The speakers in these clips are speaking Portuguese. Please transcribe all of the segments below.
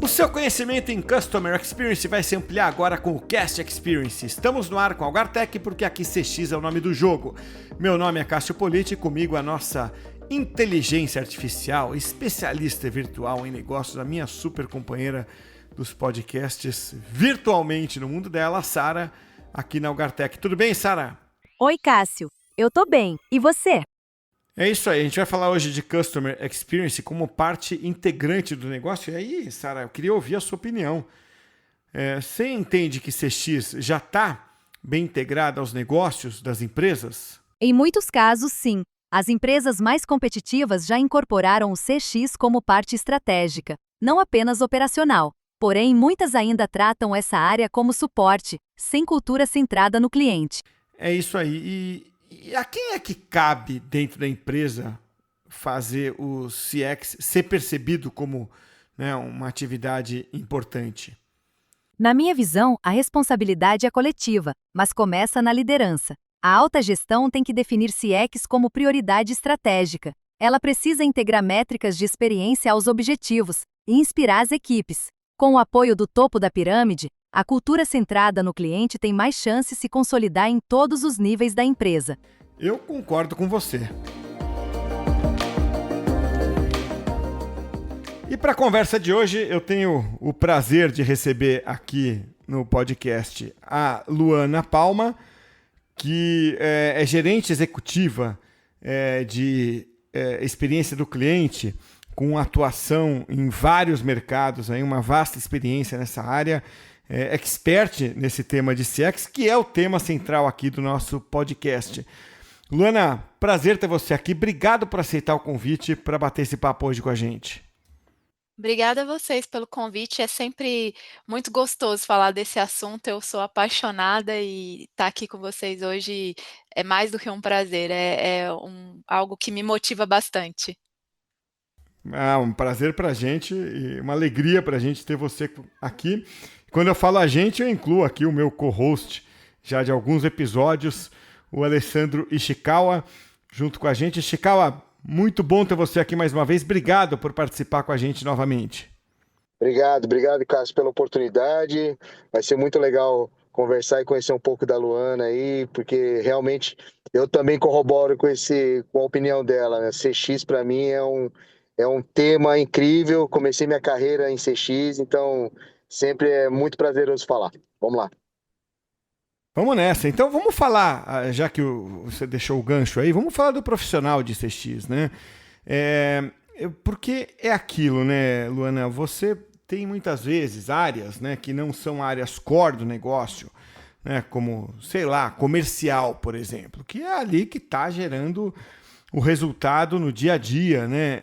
O seu conhecimento em Customer Experience vai se ampliar agora com o Cast Experience. Estamos no ar com a Algartec porque aqui CX é o nome do jogo. Meu nome é Cássio Politi e comigo a nossa inteligência artificial, especialista virtual em negócios, a minha super companheira dos podcasts virtualmente no mundo dela, Sara, aqui na Algartec. Tudo bem, Sara? Oi, Cássio. Eu tô bem. E você? É isso aí, a gente vai falar hoje de Customer Experience como parte integrante do negócio. E aí, Sara, eu queria ouvir a sua opinião. Você entende que CX já está bem integrado aos negócios das empresas? Em muitos casos, sim. As empresas mais competitivas já incorporaram o CX como parte estratégica, não apenas operacional. Porém, muitas ainda tratam essa área como suporte, sem cultura centrada no cliente. É isso aí. E a quem é que cabe dentro da empresa fazer o CX ser percebido como, né, uma atividade importante? Na minha visão, a responsabilidade é coletiva, mas começa na liderança. A alta gestão tem que definir CX como prioridade estratégica. Ela precisa integrar métricas de experiência aos objetivos e inspirar as equipes. Com o apoio do topo da pirâmide, a cultura centrada no cliente tem mais chance de se consolidar em todos os níveis da empresa. Eu concordo com você. E para a conversa de hoje, eu tenho o prazer de receber aqui no podcast a Luana Palma, que é gerente executiva de experiência do cliente, com atuação em vários mercados, aí uma vasta experiência nessa área, expert nesse tema de CX, que é o tema central aqui do nosso podcast. Luana, prazer ter você aqui. Obrigado por aceitar o convite para bater esse papo hoje com a gente. Obrigada a vocês pelo convite. É sempre muito gostoso falar desse assunto. Eu sou apaixonada e estar aqui com vocês hoje é mais do que um prazer. Algo que me motiva bastante. Um prazer para a gente e uma alegria para a gente ter você aqui. Quando eu falo a gente, eu incluo aqui o meu co-host já de alguns episódios, o Alessandro Ishikawa, junto com a gente. Ishikawa, muito bom ter você aqui mais uma vez. Obrigado por participar com a gente novamente. Obrigado, Cássio, pela oportunidade. Vai ser muito legal conversar e conhecer um pouco da Luana aí, porque realmente eu também corroboro com a opinião dela, né? CX para mim é um tema incrível. Comecei minha carreira em CX, então sempre é muito prazeroso falar. Vamos lá. Vamos nessa. Então vamos falar, já que você deixou o gancho aí, vamos falar do profissional de CX, né? Porque é aquilo, né, Luana? Você tem muitas vezes áreas, né, que não são áreas core do negócio, né, como, sei lá, comercial, por exemplo, que é ali que está gerando o resultado no dia a dia, né?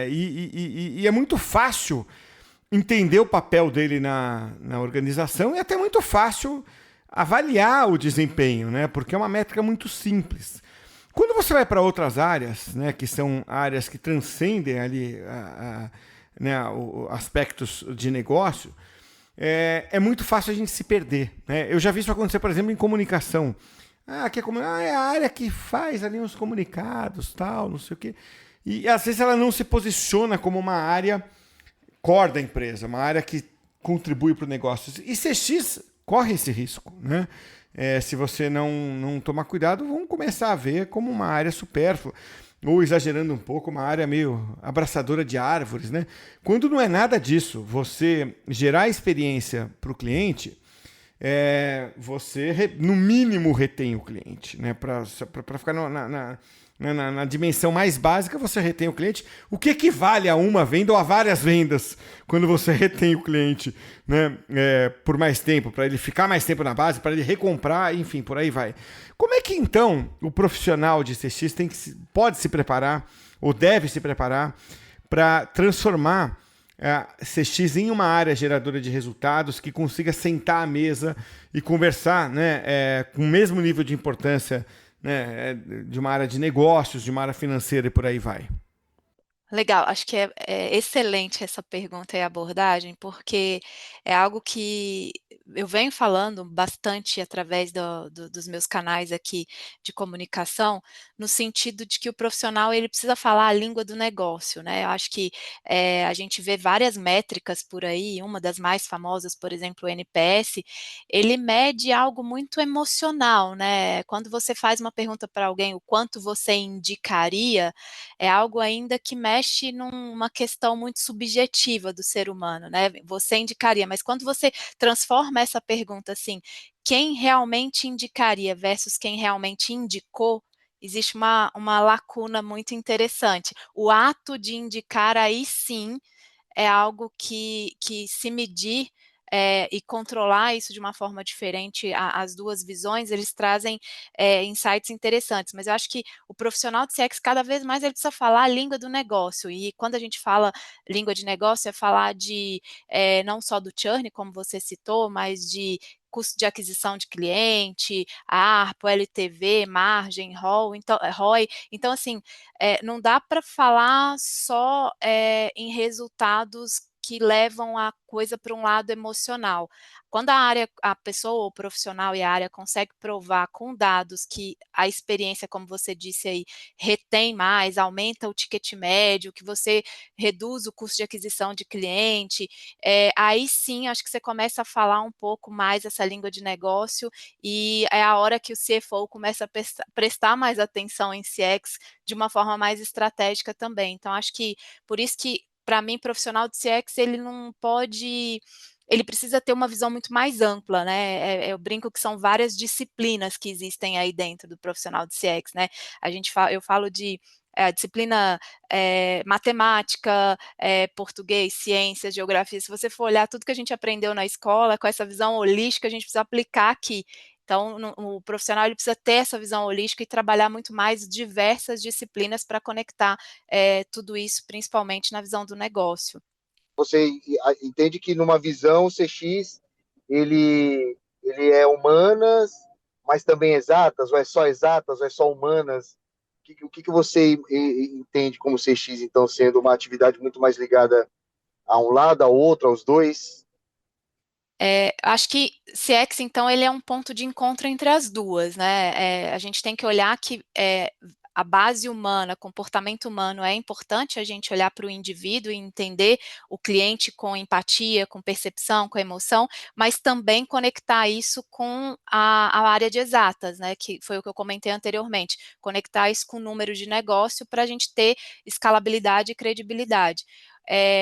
E é muito fácil entender o papel dele na organização e até muito fácil avaliar o desempenho, né? Porque é uma métrica muito simples. Quando você vai para outras áreas, né, que são áreas que transcendem ali aspectos de negócio, é muito fácil a gente se perder, né? Eu já vi isso acontecer, por exemplo, em comunicação. É a área que faz ali uns comunicados, tal, não sei o quê. E às vezes ela não se posiciona como uma área core da empresa, uma área que contribui para o negócio. E CX corre esse risco, né? Se você não tomar cuidado, vão começar a ver como uma área supérflua, ou exagerando um pouco, uma área meio abraçadora de árvores, né? Quando não é nada disso, você gerar experiência para o cliente, você, no mínimo, retém o cliente, né? Para ficar na dimensão mais básica, você retém o cliente. O que equivale a uma venda ou a várias vendas quando você retém o cliente, né? Por mais tempo, para ele ficar mais tempo na base, para ele recomprar, enfim, por aí vai. Como é que, então, o profissional de CX pode se preparar ou deve se preparar para transformar CX em uma área geradora de resultados que consiga sentar à mesa e conversar, né, com o mesmo nível de importância, né, de uma área de negócios, de uma área financeira e por aí vai? Legal, acho que é excelente essa pergunta e abordagem, porque é algo que eu venho falando bastante através dos meus canais aqui de comunicação, no sentido de que o profissional ele precisa falar a língua do negócio, né? Eu acho que a gente vê várias métricas por aí, uma das mais famosas, por exemplo, o NPS, ele mede algo muito emocional, né? Quando você faz uma pergunta para alguém, o quanto você indicaria, é algo ainda que mexe numa questão muito subjetiva do ser humano, né? Você indicaria, mas quando você transforma essa pergunta assim, quem realmente indicaria versus quem realmente indicou, existe uma lacuna muito interessante. O ato de indicar aí sim é algo que se medir e controlar isso de uma forma diferente, as duas visões, eles trazem insights interessantes. Mas eu acho que o profissional de CX, cada vez mais, ele precisa falar a língua do negócio. E quando a gente fala língua de negócio, é falar de não só do churn, como você citou, mas de custo de aquisição de cliente, ARPU, LTV, margem, ROI. Então, assim, não dá para falar só em resultados que levam a coisa para um lado emocional. Quando a pessoa, o profissional e a área consegue provar com dados que a experiência, como você disse aí, retém mais, aumenta o ticket médio, que você reduz o custo de aquisição de cliente, aí sim acho que você começa a falar um pouco mais essa língua de negócio e é a hora que o CFO começa a prestar mais atenção em CX de uma forma mais estratégica também. Então, acho que por isso que, para mim, profissional de CX, ele não pode. Ele precisa ter uma visão muito mais ampla, né? Eu brinco que são várias disciplinas que existem aí dentro do profissional de CX, né? Eu falo de disciplina matemática, português, ciências, geografia. Se você for olhar tudo que a gente aprendeu na escola, com essa visão holística, a gente precisa aplicar aqui. Então, o profissional ele precisa ter essa visão holística e trabalhar muito mais diversas disciplinas para conectar tudo isso, principalmente na visão do negócio. Você entende que numa visão CX ele é humanas, mas também exatas, ou é só exatas, ou é só humanas? O que você entende como CX, então, sendo uma atividade muito mais ligada a um lado, ao outro, aos dois? Acho que CX, então, ele é um ponto de encontro entre as duas, né? A gente tem que olhar que a base humana, comportamento humano, é importante a gente olhar para o indivíduo e entender o cliente com empatia, com percepção, com emoção, mas também conectar isso com a área de exatas, né? Que foi o que eu comentei anteriormente, conectar isso com o número de negócio para a gente ter escalabilidade e credibilidade.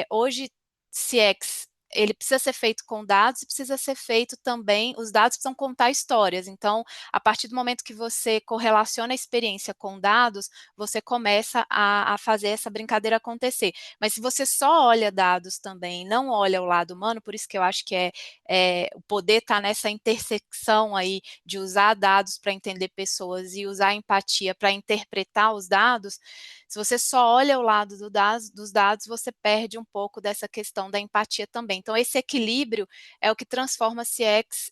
Hoje, CX ele precisa ser feito com dados e precisa ser feito também, os dados precisam contar histórias. Então, a partir do momento que você correlaciona a experiência com dados, você começa a fazer essa brincadeira acontecer. Mas se você só olha dados também, não olha o lado humano, por isso que eu acho que o poder está nessa intersecção aí de usar dados para entender pessoas e usar empatia para interpretar os dados, se você só olha o lado dos dados, você perde um pouco dessa questão da empatia também. Então, esse equilíbrio é o que transforma a CX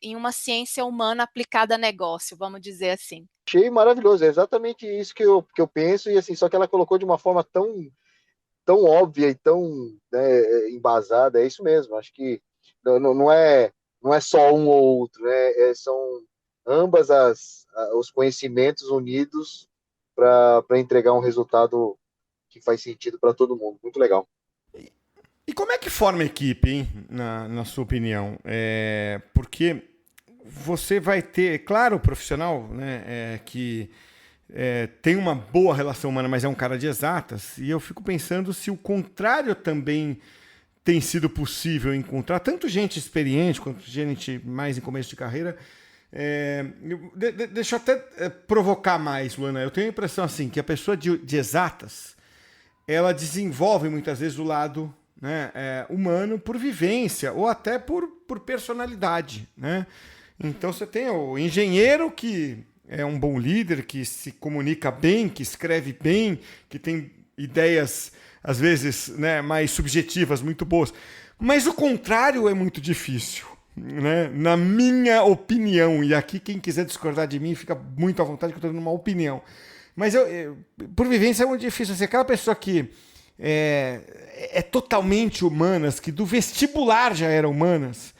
em uma ciência humana aplicada a negócio, vamos dizer assim. Achei maravilhoso, é exatamente isso que eu penso, e assim, só que ela colocou de uma forma tão óbvia e tão, né, embasada, é isso mesmo, acho que não é só um ou outro, né, são ambas os conhecimentos unidos para entregar um resultado que faz sentido para todo mundo, muito legal. E como é que forma a equipe, hein, na sua opinião? Porque você vai ter, claro, o profissional, né, que tem uma boa relação humana, mas é um cara de exatas, e eu fico pensando se o contrário também tem sido possível encontrar, tanto gente experiente quanto gente mais em começo de carreira. Deixa eu até provocar mais, Luana. Eu tenho a impressão assim, que a pessoa de exatas, ela desenvolve muitas vezes o lado, né, humano por vivência ou até por personalidade, né? Então você tem o engenheiro que é um bom líder, que se comunica bem, que escreve bem, que tem ideias às vezes, né, mais subjetivas, muito boas. Mas o contrário é muito difícil, né? Na minha opinião, e aqui quem quiser discordar de mim fica muito à vontade, que eu estou dando uma opinião. Mas por vivência é muito difícil. Assim, aquela pessoa que é totalmente humanas, que do vestibular já era humanas,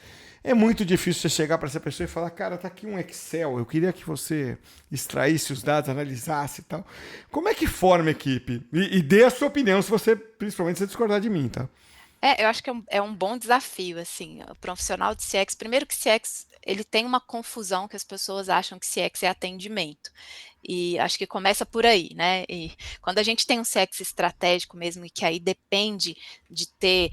é muito difícil você chegar para essa pessoa e falar, cara, tá aqui um Excel, eu queria que você extraísse os dados, analisasse e tal. Como é que forma a equipe? E dê a sua opinião, se você, principalmente, se você discordar de mim, tá? Eu acho que é um bom desafio, assim, o profissional de CX. Primeiro que CX, ele tem uma confusão que as pessoas acham que CX é atendimento. E acho que começa por aí, né? E quando a gente tem um CX estratégico mesmo, e que aí depende de ter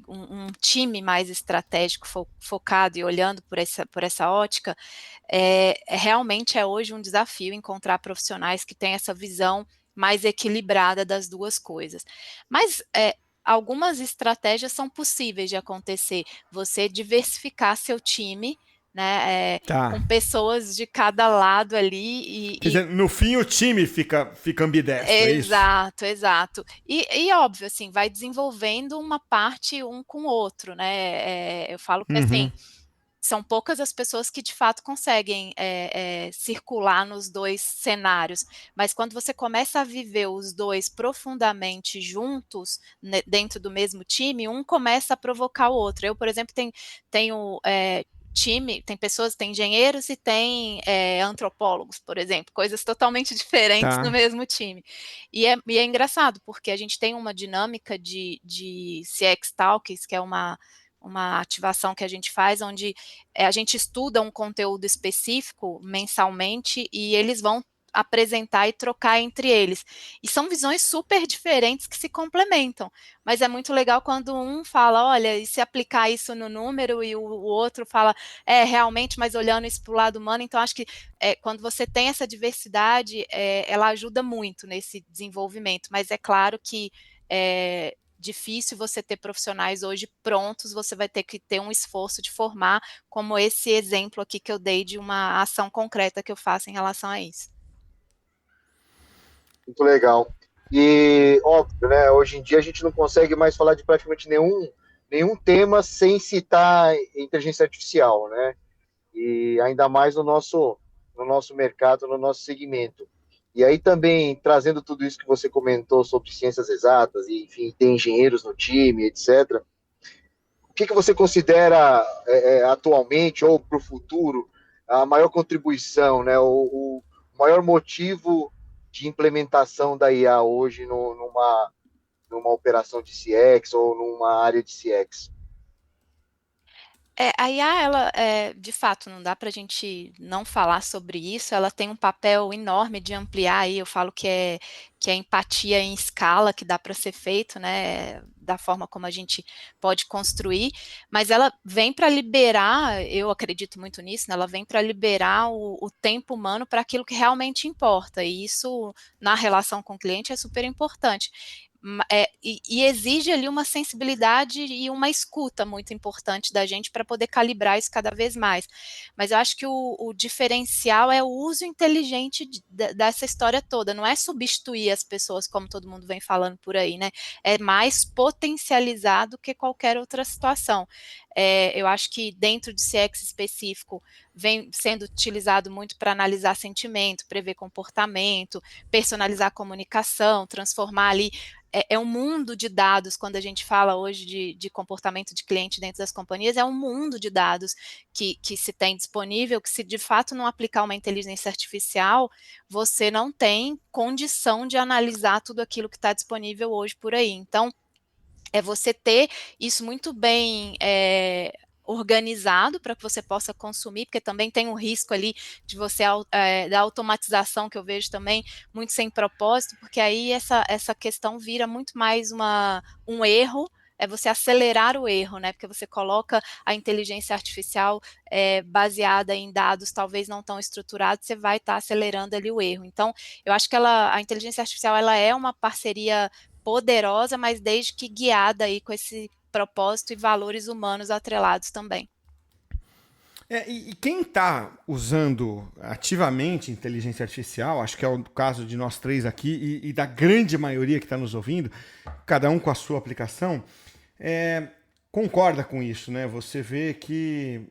um time mais estratégico focado e olhando por essa ótica, realmente é hoje um desafio encontrar profissionais que têm essa visão mais equilibrada das duas coisas. Mas algumas estratégias são possíveis de acontecer. Você diversificar seu time, né, Tá. com pessoas de cada lado ali Quer dizer, no fim o time fica ambidestro, é isso? exato, exato. E óbvio, assim, vai desenvolvendo uma parte um com o outro, né? Eu falo que assim, Uhum. são poucas as pessoas que de fato conseguem circular nos dois cenários, mas quando você começa a viver os dois profundamente juntos, né, dentro do mesmo time, um começa a provocar o outro. Eu, por exemplo, tenho time, tem pessoas, tem engenheiros e tem antropólogos, por exemplo, coisas totalmente diferentes no Tá. mesmo time. E é engraçado, porque a gente tem uma dinâmica de CX Talks, que é uma ativação que a gente faz, onde a gente estuda um conteúdo específico mensalmente e eles vão apresentar e trocar entre eles. E são visões super diferentes que se complementam, mas é muito legal quando um fala, olha, e se aplicar isso no número, e o outro fala, realmente, mas olhando isso para o lado humano. Então, acho que quando você tem essa diversidade, ela ajuda muito nesse desenvolvimento, mas é claro que difícil você ter profissionais hoje prontos, você vai ter que ter um esforço de formar, como esse exemplo aqui que eu dei de uma ação concreta que eu faço em relação a isso. Muito legal. E, óbvio, né, hoje em dia a gente não consegue mais falar de praticamente nenhum tema sem citar inteligência artificial, né? E ainda mais no nosso mercado, no nosso segmento. E aí também, trazendo tudo isso que você comentou sobre ciências exatas, e, enfim, tem engenheiros no time, etc. O que você considera atualmente ou para o futuro a maior contribuição, né, o maior motivo de implementação da IA hoje numa operação de CX ou numa área de CX? A IA, ela, de fato, não dá para a gente não falar sobre isso, ela tem um papel enorme de ampliar aí, eu falo que é empatia em escala que dá para ser feito, né, da forma como a gente pode construir, mas ela vem para liberar, eu acredito muito nisso, né, ela vem para liberar o tempo humano para aquilo que realmente importa, e isso, na relação com o cliente, é super importante. E exige ali uma sensibilidade e uma escuta muito importante da gente para poder calibrar isso cada vez mais. Mas eu acho que o diferencial é o uso inteligente dessa história toda, não é substituir as pessoas, como todo mundo vem falando por aí, né? É mais potencializar do que qualquer outra situação. Eu acho que dentro de CX específico vem sendo utilizado muito para analisar sentimento, prever comportamento, personalizar a comunicação, transformar ali um mundo de dados. Quando a gente fala hoje de comportamento de cliente dentro das companhias, é um mundo de dados que se tem disponível, que se de fato não aplicar uma inteligência artificial, você não tem condição de analisar tudo aquilo que está disponível hoje por aí. Então, é você ter isso muito bem organizado para que você possa consumir, porque também tem um risco ali de você da automatização, que eu vejo também muito sem propósito, porque aí essa questão vira muito mais um erro, é você acelerar o erro, né? Porque você coloca a inteligência artificial baseada em dados talvez não tão estruturados, você vai estar acelerando ali o erro. Então, eu acho que a inteligência artificial, ela é uma parceria poderosa, mas desde que guiada aí com esse propósito e valores humanos atrelados também. E quem está usando ativamente inteligência artificial, acho que é o caso de nós três aqui e da grande maioria que está nos ouvindo, cada um com a sua aplicação, concorda com isso, né? Você vê que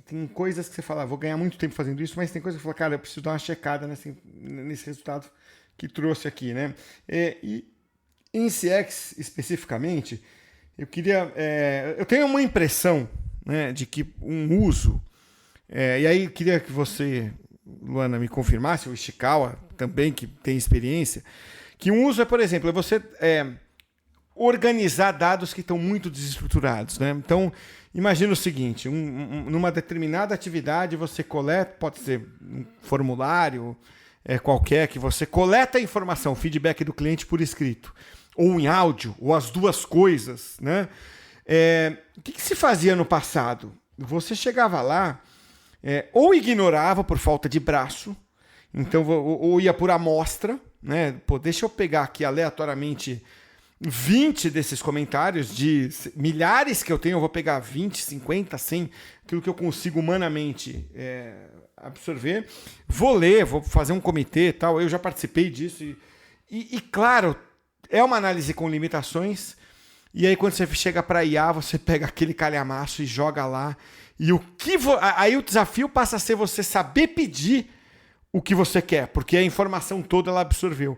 tem coisas que você fala, vou ganhar muito tempo fazendo isso, mas tem coisas que você fala, cara, eu preciso dar uma checada nesse resultado que trouxe aqui, né? E em CX especificamente, eu tenho uma impressão, né, de que um uso, e aí eu queria que você, Luana, me confirmasse, o Ishikawa também, que tem experiência, que um uso por exemplo, é você organizar dados que estão muito desestruturados, né? Então, imagina o seguinte, numa determinada atividade você coleta, pode ser um formulário qualquer, que você coleta a informação, feedback do cliente por escrito, ou em áudio, ou as duas coisas, né? O que se fazia no passado? Você chegava lá, ou ignorava por falta de braço, então, ou ia por amostra, né? Pô, deixa eu pegar aqui aleatoriamente 20 desses comentários, de milhares que eu tenho, eu vou pegar 20, 50, 100, aquilo que eu consigo humanamente absorver. Vou ler, vou fazer um comitê e tal, eu já participei disso. E claro, é uma análise com limitações, e aí quando você chega para IA, você pega aquele calhamaço e joga lá, e aí o desafio passa a ser você saber pedir o que você quer, porque a informação toda ela absorveu.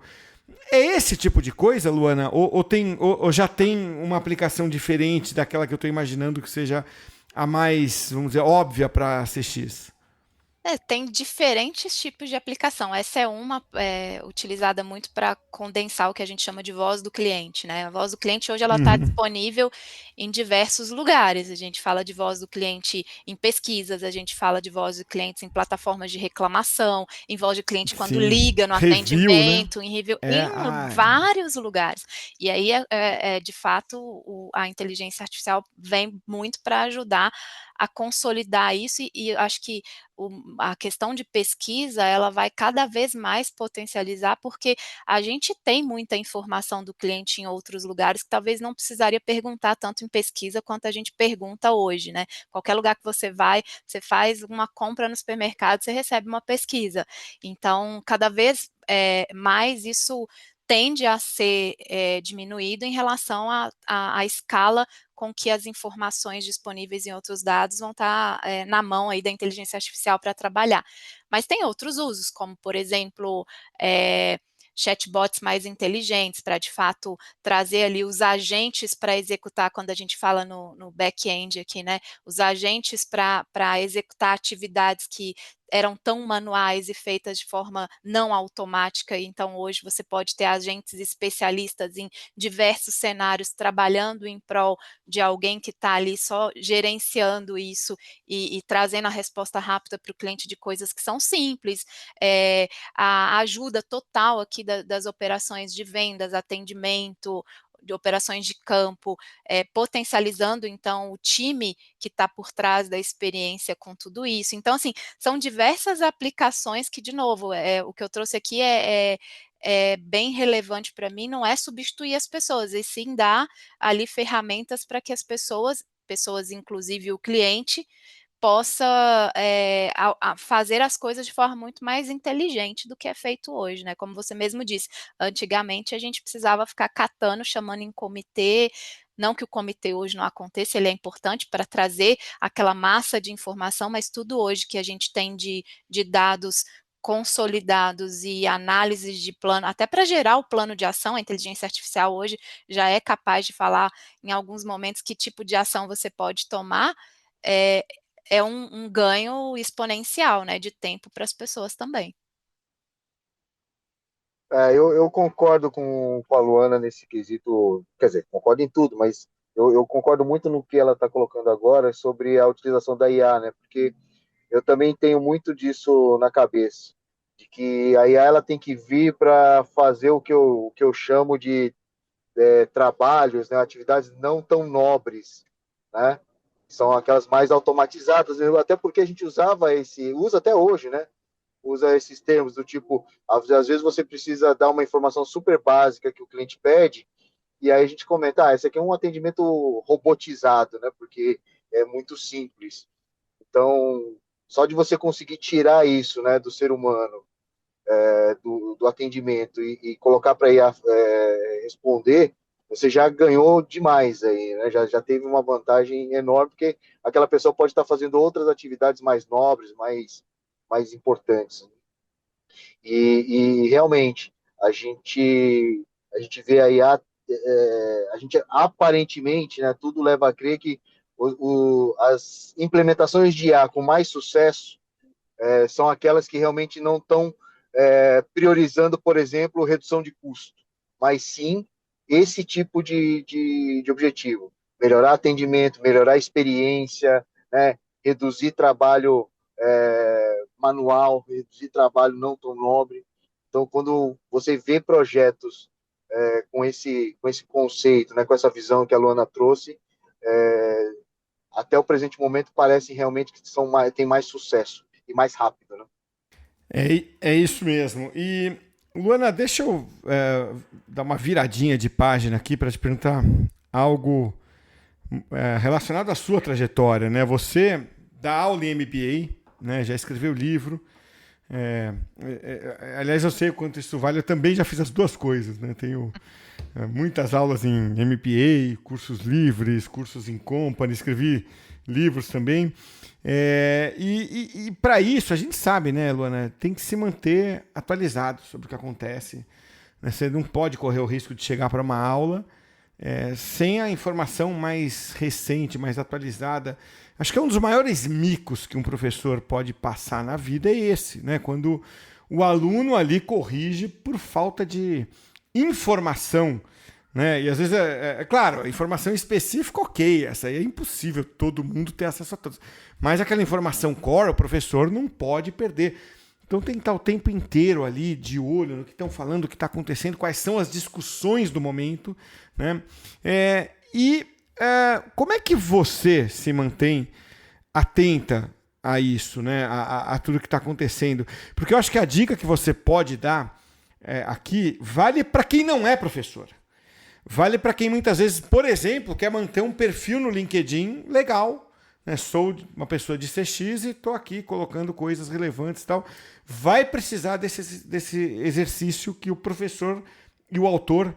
É esse tipo de coisa, Luana? Ou já tem uma aplicação diferente daquela que eu estou imaginando que seja a mais, vamos dizer, óbvia para a CX? Tem diferentes tipos de aplicação. Essa é uma utilizada muito para condensar o que a gente chama de voz do cliente, né? A voz do cliente hoje ela está disponível em diversos lugares. A gente fala de voz do cliente em pesquisas, a gente fala de voz do cliente em plataformas de reclamação, em voz do cliente quando Sim. liga no Review, né? atendimento, em review, em vários lugares. E aí, de fato, a inteligência artificial vem muito para ajudar a consolidar isso e acho que a questão de pesquisa, ela vai cada vez mais potencializar, porque a gente tem muita informação do cliente em outros lugares que talvez não precisaria perguntar tanto em pesquisa quanto a gente pergunta hoje, né? Qualquer lugar que você vai, você faz uma compra no supermercado, você recebe uma pesquisa. Então, cada vez mais isso tende a ser diminuído em relação à escala com que as informações disponíveis em outros dados vão estar na mão aí da inteligência artificial para trabalhar. Mas tem outros usos, como, por exemplo, chatbots mais inteligentes, para, de fato, trazer ali os agentes para executar, quando a gente fala no back-end aqui, né? Os agentes para executar atividades que eram tão manuais e feitas de forma não automática, então hoje você pode ter agentes especialistas em diversos cenários trabalhando em prol de alguém que está ali só gerenciando isso e trazendo a resposta rápida para o cliente de coisas que são simples, a ajuda total aqui das operações de vendas, atendimento, de operações de campo, potencializando então o time que está por trás da experiência com tudo isso. Então, assim, são diversas aplicações que, de novo, o que eu trouxe aqui é bem relevante para mim, não é substituir as pessoas, e sim dar ali ferramentas para que as pessoas inclusive o cliente, possa fazer as coisas de forma muito mais inteligente do que é feito hoje, né? Como você mesmo disse, antigamente a gente precisava ficar catando, chamando em comitê, não que o comitê hoje não aconteça, ele é importante para trazer aquela massa de informação, mas tudo hoje que a gente tem de dados consolidados e análises de plano, até para gerar o plano de ação, a inteligência artificial hoje já é capaz de falar em alguns momentos que tipo de ação você pode tomar, é, é um ganho exponencial, né, de tempo para as pessoas também. Eu concordo com a Luana nesse quesito, quer dizer, concordo em tudo, mas eu concordo muito no que ela está colocando agora sobre a utilização da IA, né? Porque eu também tenho muito disso na cabeça, de que a IA ela tem que vir para fazer o que eu chamo de trabalhos, né, atividades não tão nobres, né? São aquelas mais automatizadas, até porque a gente usa até hoje, né? Usa esses termos do tipo, às vezes você precisa dar uma informação super básica que o cliente pede, e aí a gente comenta, esse aqui é um atendimento robotizado, né? Porque é muito simples. Então, só de você conseguir tirar isso, né, do ser humano, do atendimento e colocar para IA responder, você já ganhou demais aí, né? Já teve uma vantagem enorme, porque aquela pessoa pode estar fazendo outras atividades mais nobres, mais importantes. E realmente, a gente vê aí, a gente aparentemente, né, tudo leva a crer que as implementações de IA com mais sucesso são aquelas que realmente não estão priorizando, por exemplo, redução de custo, mas sim esse tipo de objetivo. Melhorar atendimento, melhorar a experiência, né? Reduzir trabalho manual, reduzir trabalho não tão nobre. Então, quando você vê projetos com esse conceito, né, com essa visão que a Luana trouxe, até o presente momento parece realmente que tem mais sucesso e mais rápido, né? É isso mesmo. E, Luana, deixa eu dar uma viradinha de página aqui para te perguntar algo relacionado à sua trajetória, né? Você dá aula em MBA, né? Já escreveu livro. Aliás, eu sei o quanto isso vale. Eu também já fiz as duas coisas, né? Tenho muitas aulas em MBA, cursos livres, cursos em company, escrevi livros também. E para isso, a gente sabe, né, Luana, tem que se manter atualizado sobre o que acontece. Né? Você não pode correr o risco de chegar para uma aula sem a informação mais recente, mais atualizada. Acho que é um dos maiores micos que um professor pode passar na vida é esse, né? Quando o aluno ali corrige por falta de informação, né? E às vezes, claro, informação específica, ok, essa aí é impossível todo mundo ter acesso a todas. Mas aquela informação core, o professor não pode perder. Então tem que estar o tempo inteiro ali de olho no que estão falando, o que está acontecendo, quais são as discussões do momento, né? Como é que você se mantém atenta a isso, né? A tudo que está acontecendo? Porque eu acho que a dica que você pode dar aqui vale para quem não é professor. Vale para quem muitas vezes, por exemplo, quer manter um perfil no LinkedIn legal. Né? Sou uma pessoa de CX e estou aqui colocando coisas relevantes e tal. Vai precisar desse exercício que o professor e o autor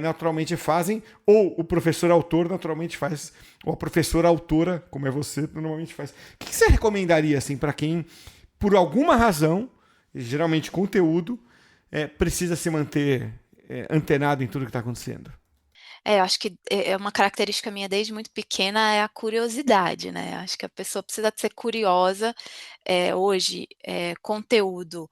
naturalmente fazem, ou o professor autor naturalmente faz, ou a professora autora, como é você, normalmente faz. O que você recomendaria assim, para quem, por alguma razão, geralmente conteúdo, precisa se manter antenado em tudo que está acontecendo? Eu acho que é uma característica minha desde muito pequena é a curiosidade, né, acho que a pessoa precisa de ser curiosa, hoje, conteúdo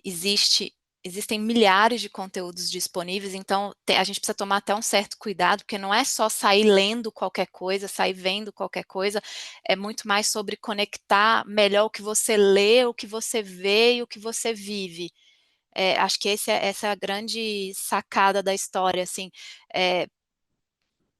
existe existem milhares de conteúdos disponíveis, então a gente precisa tomar até um certo cuidado, porque não é só sair lendo qualquer coisa, sair vendo qualquer coisa, é muito mais sobre conectar melhor o que você lê, o que você vê e o que você vive. Acho que essa é a grande sacada da história, assim, eh,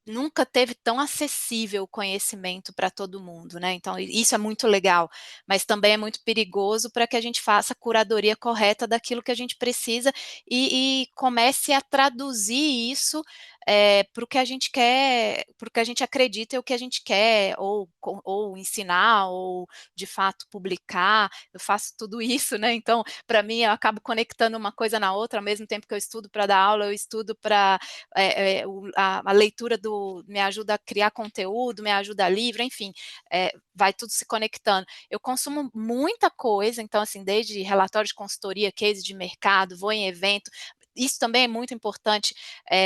nunca teve tão acessível o conhecimento para todo mundo, né, então isso é muito legal, mas também é muito perigoso para que a gente faça a curadoria correta daquilo que a gente precisa e comece a traduzir isso, para o que a gente quer, para o que a gente acredita e o que a gente quer, ou ensinar, ou de fato publicar, eu faço tudo isso, né, então para mim eu acabo conectando uma coisa na outra, ao mesmo tempo que eu estudo para dar aula, eu estudo para a leitura me ajuda a criar conteúdo, me ajuda a livro, enfim, vai tudo se conectando. Eu consumo muita coisa, então, assim, desde relatórios de consultoria, case de mercado, vou em evento. Isso também é muito importante,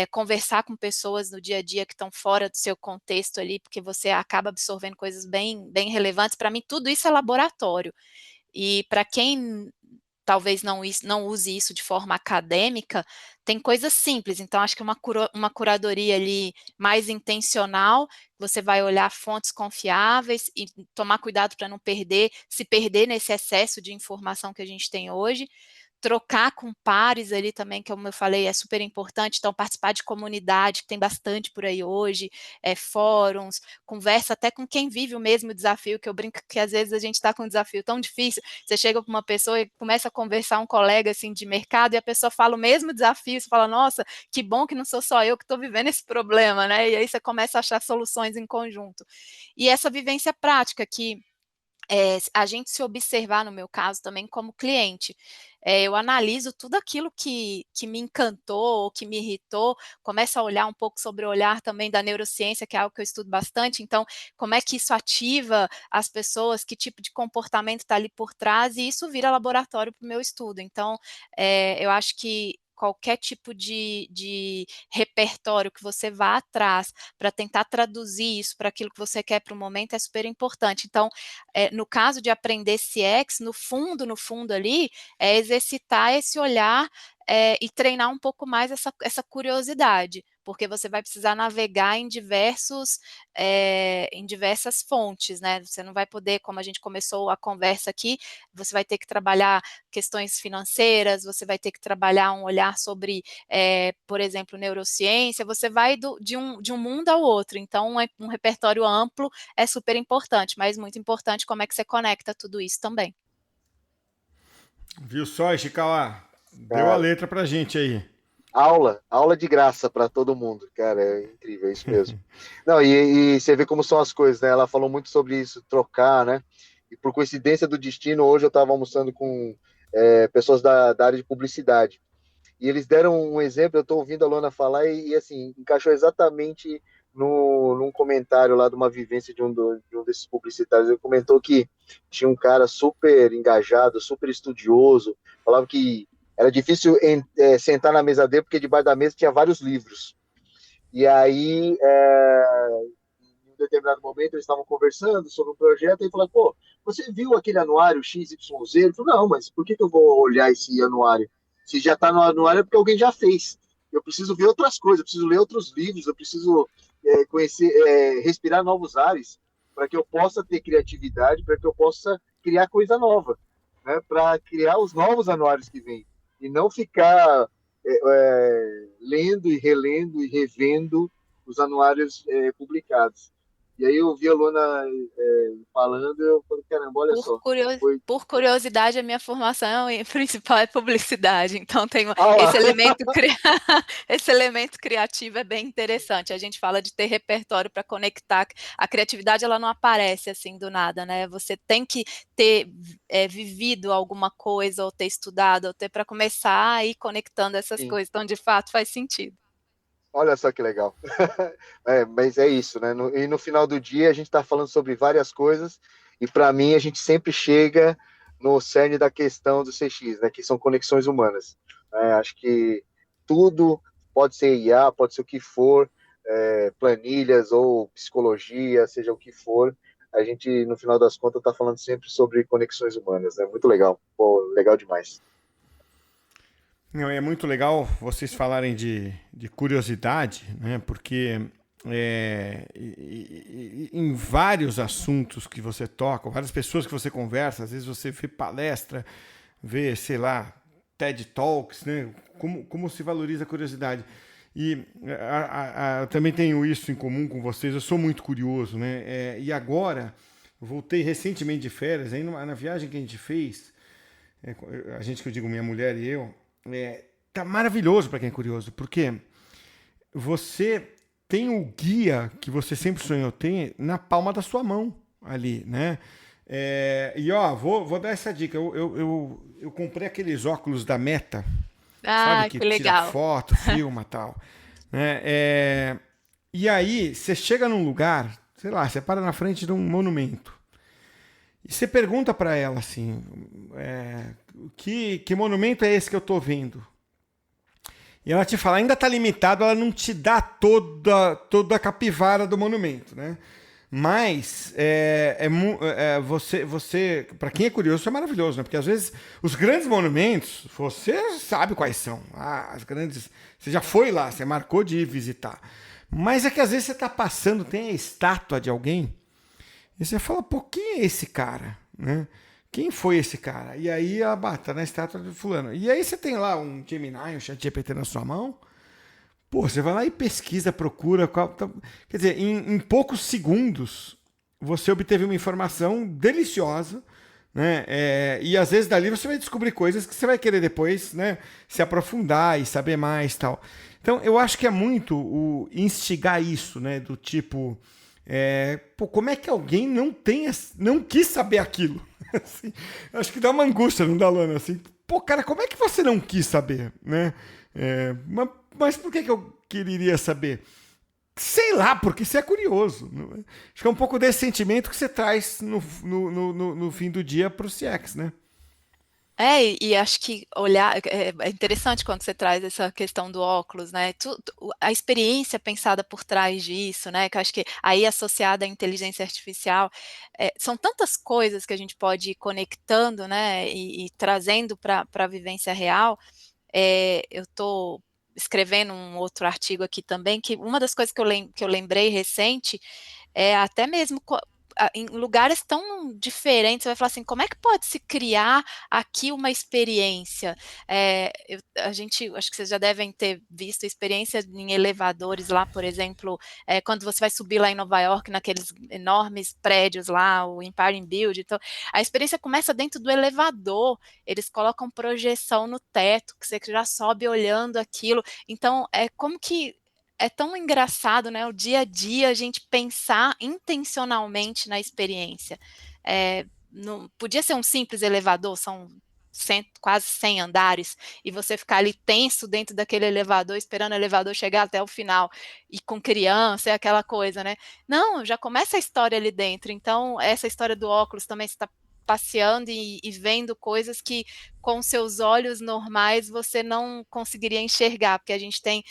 conversar com pessoas no dia a dia que estão fora do seu contexto ali, porque você acaba absorvendo coisas bem relevantes. Para mim, tudo isso é laboratório. E para quem talvez não use isso de forma acadêmica, tem coisas simples, então acho que uma curadoria ali mais intencional, você vai olhar fontes confiáveis e tomar cuidado para não se perder nesse excesso de informação que a gente tem hoje, trocar com pares ali também, que como eu falei, é super importante, então participar de comunidade, que tem bastante por aí hoje, fóruns, conversa até com quem vive o mesmo desafio, que eu brinco que às vezes a gente está com um desafio tão difícil, você chega com uma pessoa e começa a conversar um colega assim de mercado e a pessoa fala o mesmo desafio, você fala, nossa, que bom que não sou só eu que estou vivendo esse problema, né? E aí você começa a achar soluções em conjunto. E essa vivência prática que a gente se observar, no meu caso também, como cliente. eu analiso tudo aquilo que me encantou ou que me irritou, começo a olhar um pouco sobre o olhar também da neurociência, que é algo que eu estudo bastante, então, como é que isso ativa as pessoas, que tipo de comportamento está ali por trás, e isso vira laboratório para o meu estudo. Então, eu acho que qualquer tipo de repertório que você vá atrás para tentar traduzir isso para aquilo que você quer para o momento é super importante. Então, no caso de aprender CX, no fundo ali, é exercitar esse olhar e treinar um pouco mais essa curiosidade, porque você vai precisar navegar em diversas fontes, né? Você não vai poder, como a gente começou a conversa aqui, você vai ter que trabalhar questões financeiras, você vai ter que trabalhar um olhar sobre, por exemplo, neurociência, você vai de um mundo ao outro, então um repertório amplo é super importante, mas muito importante como é que você conecta tudo isso também. Viu só, Ishikawa? Deu a Cara, letra pra gente aí. aula de graça para todo mundo, cara, é incrível, é isso mesmo. Não, e você vê como são as coisas, né? Ela falou muito sobre isso, trocar, né? E por coincidência do destino, hoje eu estava almoçando com pessoas da área de publicidade. E eles deram um exemplo, eu estou ouvindo a Luana falar e, assim, encaixou exatamente num comentário lá de uma vivência de um desses publicitários. Ele comentou que tinha um cara super engajado, super estudioso, falava que era difícil sentar na mesa dele porque debaixo da mesa tinha vários livros. E aí, em um determinado momento, eles estavam conversando sobre um projeto e falaram, pô, você viu aquele anuário XYZ? Ele falou, não, mas por que eu vou olhar esse anuário? Se já está no anuário é porque alguém já fez. Eu preciso ver outras coisas, eu preciso ler outros livros, eu preciso conhecer, respirar novos ares para que eu possa ter criatividade, para que eu possa criar coisa nova, né? Para criar os novos anuários que vêm. E não ficar lendo e relendo e revendo os anuários publicados. E aí eu vi a Luana falando e eu falei, caramba, olha só. Por curiosidade, a minha formação principal é publicidade, então tem Ah, esse elemento criativo é bem interessante. A gente fala de ter repertório para conectar. A criatividade ela não aparece assim do nada, né? Você tem que ter vivido alguma coisa, ou ter estudado, ou ter para começar a ir conectando essas sim. coisas. Então, de fato, faz sentido. Olha só que legal. Mas é isso, né? E no final do dia a gente está falando sobre várias coisas e para mim a gente sempre chega no cerne da questão do CX, né? Que são conexões humanas. Acho que tudo pode ser IA, pode ser o que for, planilhas ou psicologia, seja o que for. A gente, no final das contas, está falando sempre sobre conexões humanas, né? Muito legal. Pô, legal demais. Não, é muito legal vocês falarem de curiosidade, né? Porque em vários assuntos que você toca, várias pessoas que você conversa, às vezes você vê palestra, vê, sei lá, TED Talks, né? Como se valoriza a curiosidade. E eu também tenho isso em comum com vocês, eu sou muito curioso, né? E agora, voltei recentemente de férias, aí na viagem que a gente fez, a gente que eu digo, minha mulher e eu, tá maravilhoso para quem é curioso, porque você tem o guia que você sempre sonhou ter na palma da sua mão ali, né? E ó, vou dar essa dica. Eu comprei aqueles óculos da Meta, sabe? Que Que tira legal. foto, filma e tal. Né? E aí, você chega num lugar, sei lá, você para na frente de um monumento. E você pergunta para ela assim, que monumento é esse que eu tô vendo? E ela te fala, ainda está limitado, ela não te dá toda a capivara do monumento, né? Mas você, para quem é curioso, isso é maravilhoso, né? Porque às vezes os grandes monumentos, você sabe quais são. As grandes, você já foi lá, você marcou de ir visitar. Mas é que às vezes você está passando, tem a estátua de alguém, e você fala, pô, quem é esse cara, né? Quem foi esse cara? E aí ela bata na estátua de fulano. E aí você tem lá um Gemini, um ChatGPT na sua mão. Pô, você vai lá e pesquisa, procura. Quer dizer, em poucos segundos, você obteve uma informação deliciosa, né? E às vezes dali você vai descobrir coisas que você vai querer depois, né, se aprofundar e saber mais, tal. Então, eu acho que é muito o instigar isso, né? Do tipo, pô, como é que alguém não quis saber aquilo? Assim, acho que dá uma angústia, não dá, Luana? Assim, Pô, cara, como é que você não quis saber, né? Mas por que eu queria saber? Sei lá, porque você é curioso. Acho que é um pouco desse sentimento que você traz no fim do dia para o CX, né? E acho que olhar é interessante quando você traz essa questão do óculos, né? A experiência pensada por trás disso, né? Que eu acho que aí associada à inteligência artificial, são tantas coisas que a gente pode ir conectando, né? E trazendo para a vivência real. Eu estou escrevendo um outro artigo aqui também, que uma das coisas que eu lembrei recente é até mesmo em lugares tão diferentes, você vai falar assim, como é que pode se criar aqui uma experiência? A gente, acho que vocês já devem ter visto experiência em elevadores lá, por exemplo, quando você vai subir lá em Nova York, naqueles enormes prédios lá, o Empire Building, então, a experiência começa dentro do elevador, eles colocam projeção no teto, que você já sobe olhando aquilo, então, é como que é tão engraçado, né, o dia a dia a gente pensar intencionalmente na experiência. Podia ser um simples elevador, são quase 100 andares, e você ficar ali tenso dentro daquele elevador, esperando o elevador chegar até o final, e com criança, é aquela coisa, né? Não, já começa a história ali dentro, então essa história do óculos também, você está passeando e vendo coisas que com seus olhos normais você não conseguiria enxergar, porque a gente tem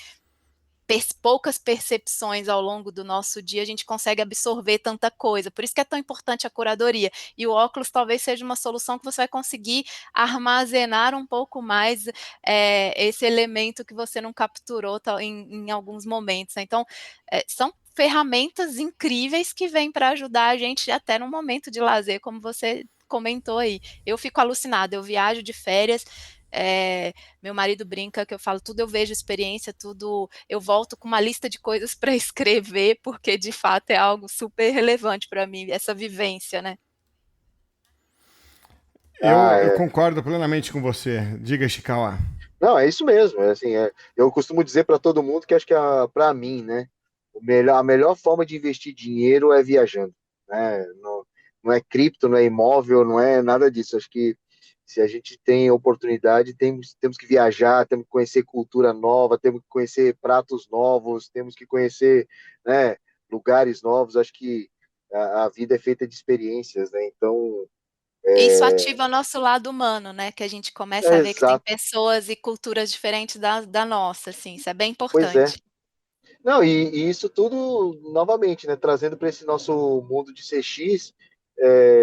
poucas percepções ao longo do nosso dia, a gente consegue absorver tanta coisa. Por isso que é tão importante a curadoria. E o óculos talvez seja uma solução que você vai conseguir armazenar um pouco mais esse elemento que você não capturou em alguns momentos. Então, são ferramentas incríveis que vêm para ajudar a gente até no momento de lazer, como você comentou aí. Eu fico alucinada, eu viajo de férias, é, meu marido brinca que eu falo tudo, eu vejo experiência, tudo eu volto com uma lista de coisas para escrever, porque de fato é algo super relevante para mim, essa vivência, né? Ah, Eu concordo plenamente com você. Diga, Chikawa. não, é isso mesmo. Assim, eu costumo dizer para todo mundo que acho que para mim, né, a melhor forma de investir dinheiro é viajando, né? Não, não é cripto, não é imóvel, não é nada disso. Acho que se a gente tem oportunidade, temos que viajar, temos que conhecer cultura nova, temos que conhecer pratos novos, temos que conhecer, né, lugares novos. Acho que a vida é feita de experiências, né? Então, Isso ativa o nosso lado humano, né? Que a gente começa é a ver que tem exato. pessoas e culturas diferentes da nossa, assim, isso é bem Pois é. importante. Não, e isso tudo, novamente, né, trazendo para esse nosso mundo de CX,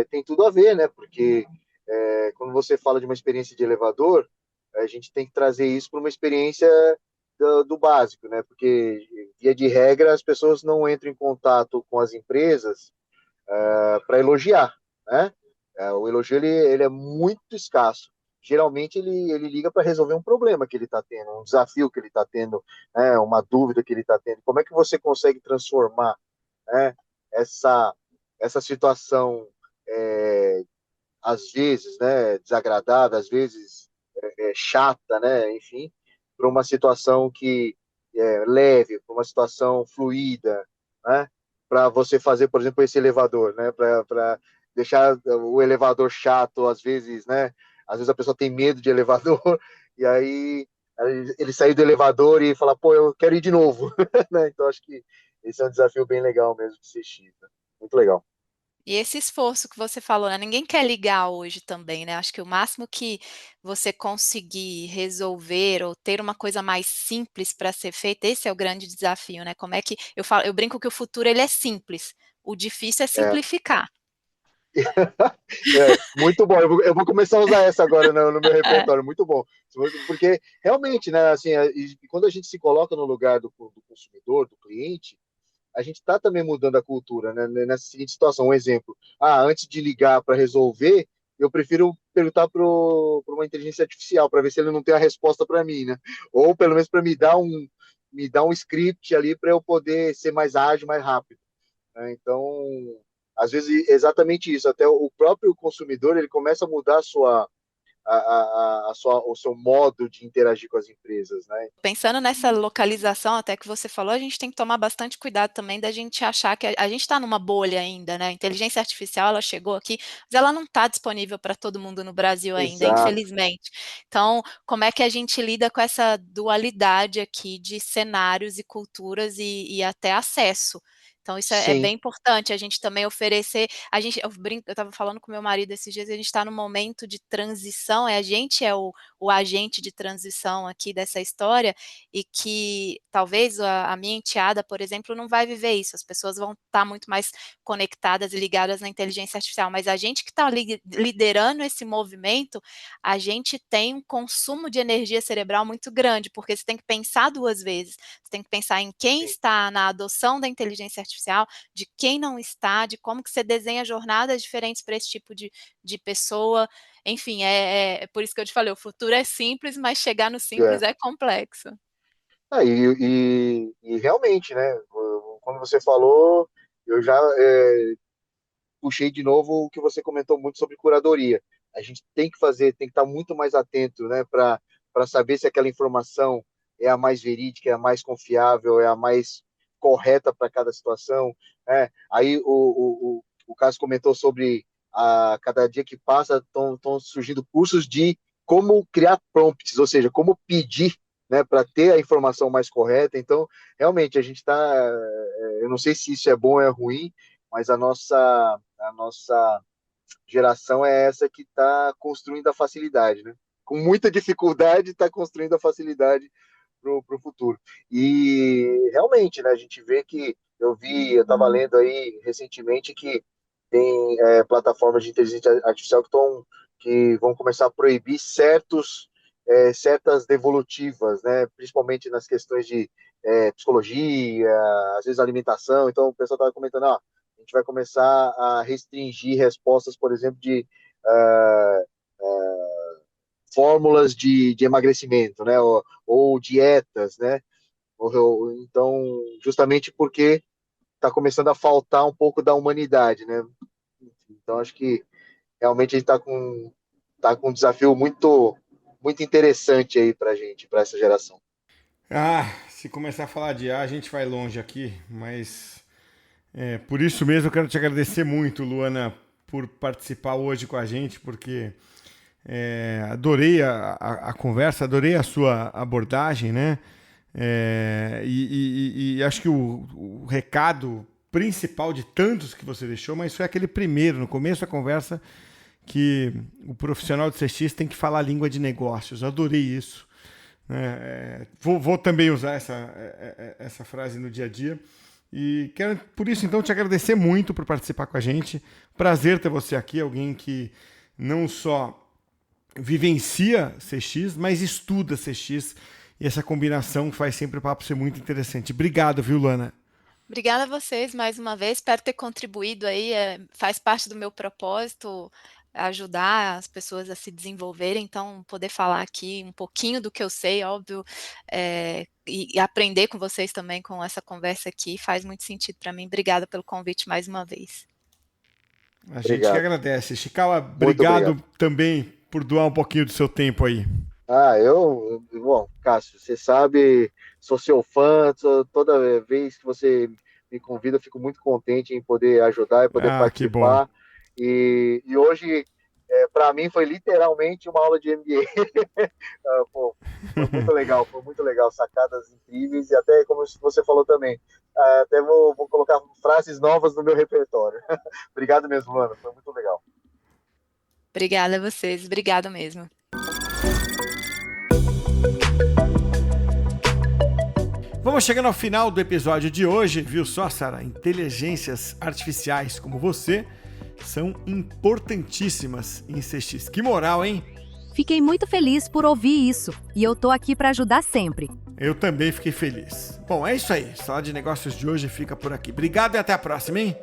tem tudo a ver, né? Porque quando você fala de uma experiência de elevador, a gente tem que trazer isso para uma experiência do básico, né? Porque, via de regra, as pessoas não entram em contato com as empresas para elogiar, né? O elogio ele é muito escasso. Geralmente ele liga para resolver um problema que ele está tendo, um desafio que ele está tendo, né? Uma dúvida que ele está tendo. Como é que você consegue transformar, né? essa, essa situação, é, às vezes, né, desagradável, às vezes chata, né? Enfim, para uma situação que é leve, para uma situação fluida, né? Para você fazer, por exemplo, esse elevador, né? Para deixar o elevador chato, às vezes, né? Às vezes a pessoa tem medo de elevador e aí ele sair do elevador e falar, pô, eu quero ir de novo, né? Então acho que esse é um desafio bem legal mesmo de CX, né? Muito legal. E esse esforço que você falou, né? Ninguém quer ligar hoje também, né? Acho que o máximo que você conseguir resolver ou ter uma coisa mais simples para ser feita, esse é o grande desafio, né? Como é que eu falo, eu brinco que o futuro ele é simples. O difícil é É, simplificar. muito bom. Eu vou começar a usar essa agora no meu É. repertório. Muito bom. Porque realmente, né, assim, quando a gente se coloca no lugar do consumidor, do cliente, a gente está também mudando a cultura, né? Nessa seguinte situação, um exemplo. Antes de ligar para resolver, eu prefiro perguntar para uma inteligência artificial para ver se ele não tem a resposta para mim, né? Ou pelo menos para me dar um script ali para eu poder ser mais ágil, mais rápido, né? Então, às vezes, exatamente isso. Até o próprio consumidor ele começa a mudar a o seu modo de interagir com as empresas, né? Pensando nessa localização até que você falou, a gente tem que tomar bastante cuidado também da gente achar que a gente está numa bolha ainda, né? A inteligência artificial, ela chegou aqui, mas ela não está disponível para todo mundo no Brasil ainda, Exato. infelizmente. Então, como é que a gente lida com essa dualidade aqui de cenários e culturas e até acesso? Então, isso é Sim, bem importante, a gente também oferecer. Eu estava falando com meu marido esses dias, a gente está num momento de transição, a gente é o agente de transição aqui dessa história, e que talvez a minha enteada, por exemplo, não vai viver isso, as pessoas vão estar muito mais conectadas e ligadas na inteligência artificial, mas a gente que está liderando esse movimento, a gente tem um consumo de energia cerebral muito grande, porque você tem que pensar 2 vezes, você tem que pensar em quem sim. está na adoção da inteligência artificial, de quem não está, de como que você desenha jornadas diferentes para esse tipo de pessoa. Enfim, é por isso que eu te falei, o futuro é simples, mas chegar no simples É. é complexo. E realmente, né? Quando você falou, eu já puxei de novo o que você comentou muito sobre curadoria. A gente tem que fazer, tem que estar muito mais atento, né, para saber se aquela informação é a mais verídica, é a mais confiável, é a mais correta para cada situação. Né? Aí o Cássio comentou sobre cada dia que passa estão surgindo cursos de como criar prompts, ou seja, como pedir, né, para ter a informação mais correta. Então, realmente, a gente está. Eu não sei se isso é bom ou é ruim, mas a nossa geração é essa que está construindo a facilidade, né? Com muita dificuldade, está construindo a facilidade para o futuro. E realmente, né, a gente vê que eu estava lendo aí recentemente que tem plataformas de inteligência artificial que vão começar a proibir certas devolutivas, né, principalmente nas questões de psicologia, às vezes alimentação. Então o pessoal estava comentando, a gente vai começar a restringir respostas, por exemplo, de uh, uh, fórmulas de emagrecimento, né, ou dietas, né, então, justamente porque está começando a faltar um pouco da humanidade, né, então acho que realmente a gente tá com um desafio muito, muito interessante aí para a gente, para essa geração. Se começar a falar de A gente vai longe aqui, mas por isso mesmo eu quero te agradecer muito, Luana, por participar hoje com a gente, porque adorei a conversa, adorei a sua abordagem, né? E acho que o recado principal de tantos que você deixou, mas foi aquele primeiro, no começo da conversa, que o profissional de CX tem que falar a língua de negócios. Adorei isso. Vou também usar essa frase no dia a dia. E quero, por isso, então, te agradecer muito por participar com a gente. Prazer ter você aqui, alguém que não só vivencia CX, mas estuda CX. E essa combinação faz sempre o papo ser muito interessante. Obrigado, viu, Luana? Obrigada a vocês mais uma vez, espero ter contribuído aí, faz parte do meu propósito ajudar as pessoas a se desenvolverem, então poder falar aqui um pouquinho do que eu sei, óbvio, e aprender com vocês também com essa conversa aqui, faz muito sentido para mim. Obrigada pelo convite mais uma vez. A gente que Obrigado, agradece. Chicawa, muito obrigado obrigado. também por doar um pouquinho do seu tempo aí. Bom, Cássio, você sabe, sou seu fã, toda vez que você me convida, eu fico muito contente em poder ajudar e poder Que bom. participar. E hoje, para mim, foi literalmente uma aula de MBA. Pô, foi muito legal, sacadas incríveis e até, como você falou também, até vou colocar frases novas no meu repertório. Obrigado mesmo, Luana, foi muito legal. Obrigada a vocês, obrigado mesmo. Vamos chegando ao final do episódio de hoje, viu só, Sara? Inteligências artificiais como você são importantíssimas em CX. Que moral, hein? Fiquei muito feliz por ouvir isso e eu tô aqui para ajudar sempre. Eu também fiquei feliz. Bom, é isso aí. Sala de Negócios de hoje fica por aqui. Obrigado e até a próxima, hein?